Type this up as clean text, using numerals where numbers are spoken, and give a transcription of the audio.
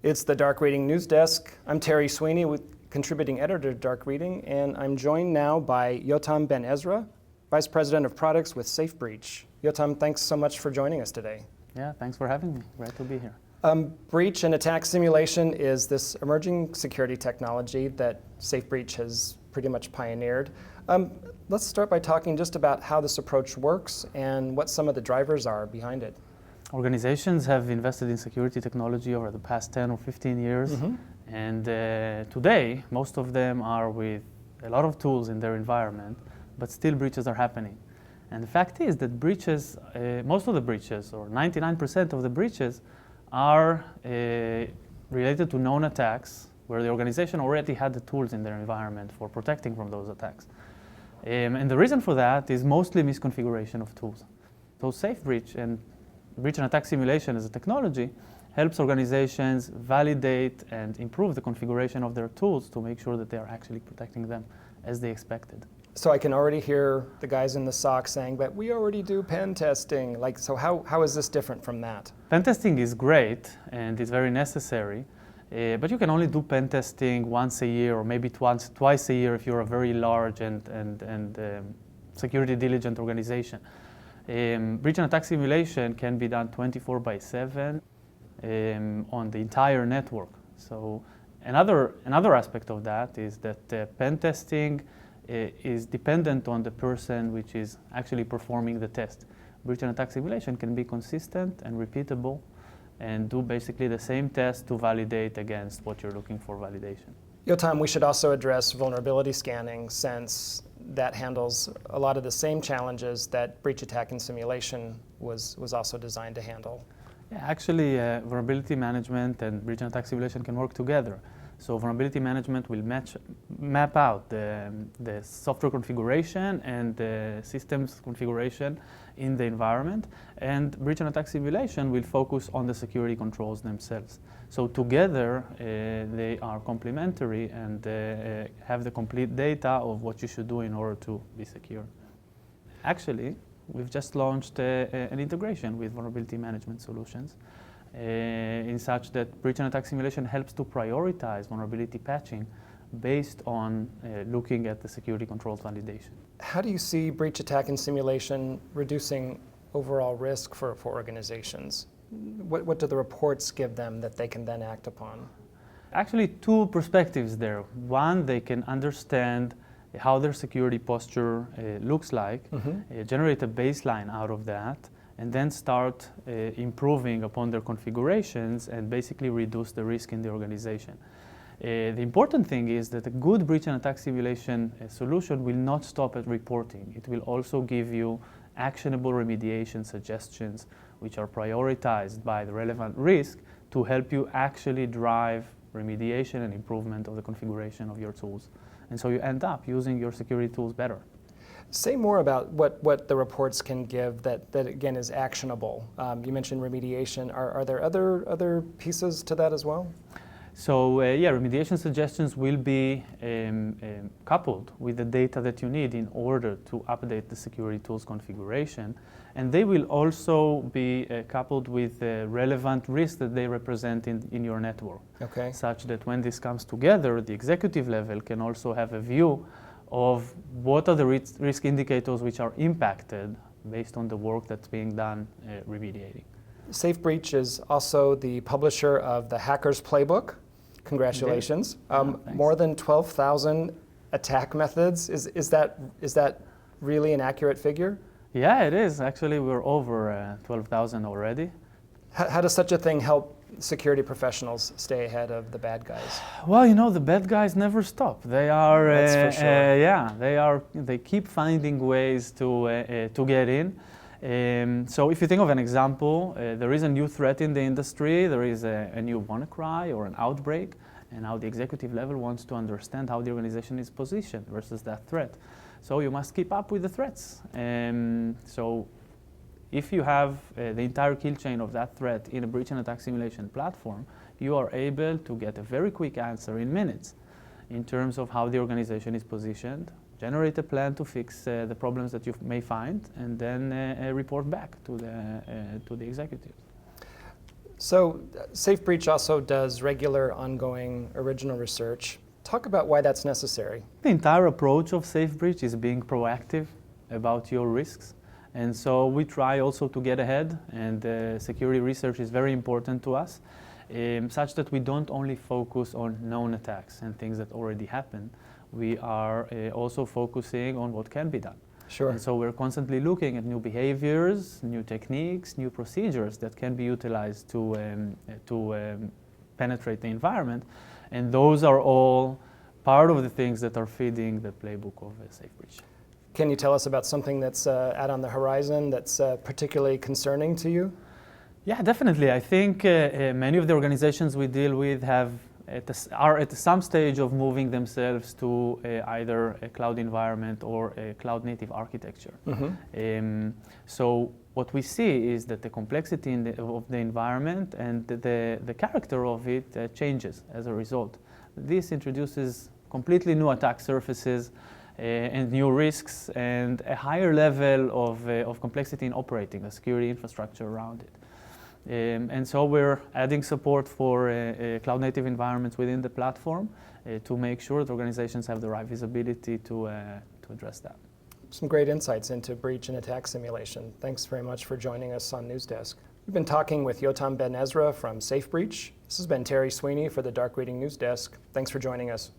It's the Dark Reading News Desk. I'm Terry Sweeney, contributing editor to Dark Reading, and I'm joined now by Yotam Ben Ezra, Vice President of Products with SafeBreach. Yotam, thanks so much for joining us today. Yeah, thanks for having me. Glad to be here. Breach and attack simulation is this emerging security technology that SafeBreach has pretty much pioneered. Let's start by talking just about how this approach works and what some of the drivers are behind it. Organizations have invested in security technology over the past 10 or 15 years, and today most of them are with a lot of tools in their environment, but still breaches are happening. And the fact is that breaches, most of the breaches, or 99% of the breaches, are related to known attacks where the organization already had the tools in their environment for protecting from those attacks. And the reason for that is mostly misconfiguration of tools. So SafeBreach and breach and attack simulation as a technology helps organizations validate and improve the configuration of their tools to make sure that they are actually protecting them as they expected. So I can already hear the guys in the SOC saying that we already do pen testing. So how is this different from that? Pen testing is great and it's very necessary, but you can only do pen testing once a year or maybe twice a year if you're a very large and security diligent organization. Breach and attack simulation can be done 24/7 on the entire network. So another aspect of that is that pen testing is dependent on the person which is actually performing the test. Breach and attack simulation can be consistent and repeatable and do basically the same test to validate against what you're looking for validation. Yotam, we should also address vulnerability scanning, since that handles a lot of the same challenges that breach attack and simulation was also designed to handle. Yeah, actually, vulnerability management and breach and attack simulation can work together. So vulnerability management will map out the software configuration and the systems configuration in the environment, and breach and attack simulation will focus on the security controls themselves. So together they are complementary and have the complete data of what you should do in order to be secure. Actually, we've just launched an integration with vulnerability management solutions in such that breach and attack simulation helps to prioritize vulnerability patching based on looking at the security controls validation. How do you see breach attack and simulation reducing overall risk for organizations? What do the reports give them that they can then act upon? Actually, two perspectives there. One, they can understand how their security posture looks like, generate a baseline out of that, and then start improving upon their configurations and basically reduce the risk in the organization. The important thing is that a good breach and attack simulation solution will not stop at reporting. It will also give you actionable remediation suggestions which are prioritized by the relevant risk to help you actually drive remediation and improvement of the configuration of your tools. And so you end up using your security tools better. Say more about what the reports can give that again is actionable. You mentioned remediation. Are there other pieces to that as well? So yeah, remediation suggestions will be coupled with the data that you need in order to update the security tools configuration. And they will also be coupled with relevant risks that they represent in your network. Okay. Such that when this comes together, the executive level can also have a view of what are the risk indicators which are impacted based on the work that's being done remediating. SafeBreach is also the publisher of the Hacker's Playbook. Congratulations. More than 12,000 attack methods. Is that really an accurate figure? Yeah, it is. Actually, we're over 12,000 already. How does such a thing help security professionals stay ahead of the bad guys? Well, you know, the bad guys never stop. They are, That's for sure. yeah, they keep finding ways to get in. So if you think of an example, there is a new threat in the industry, there is a new WannaCry or an outbreak, and now the executive level wants to understand how the organization is positioned versus that threat. So you must keep up with the threats. So if you have the entire kill chain of that threat in a breach and attack simulation platform, you are able to get a very quick answer in minutes in terms of how the organization is positioned, generate a plan to fix the problems that you may find, and then report back to the executives. So SafeBreach also does regular, ongoing, original research. Talk about why that's necessary. The entire approach of SafeBreach is being proactive about your risks. And so we try also to get ahead, and security research is very important to us, such that we don't only focus on known attacks and things that already happen. We are also focusing on what can be done. Sure. And so we're constantly looking at new behaviors, new techniques, new procedures that can be utilized to penetrate the environment. And those are all part of the things that are feeding the playbook of SafeBreach. Can you tell us about something that's out on the horizon that's particularly concerning to you? Yeah, definitely. I think many of the organizations we deal with are at some stage of moving themselves to either a cloud environment or a cloud-native architecture. Mm-hmm. So what we see is that the complexity of the environment and the character of it changes as a result. This introduces completely new attack surfaces and new risks and a higher level of complexity in operating the security infrastructure around it. And so we're adding support for cloud-native environments within the platform to make sure that organizations have the right visibility to address that. Some great insights into breach and attack simulation. Thanks very much for joining us on NewsDesk. We've been talking with Yotam Ben Ezra from SafeBreach. This has been Terry Sweeney for the Dark Reading News Desk. Thanks for joining us.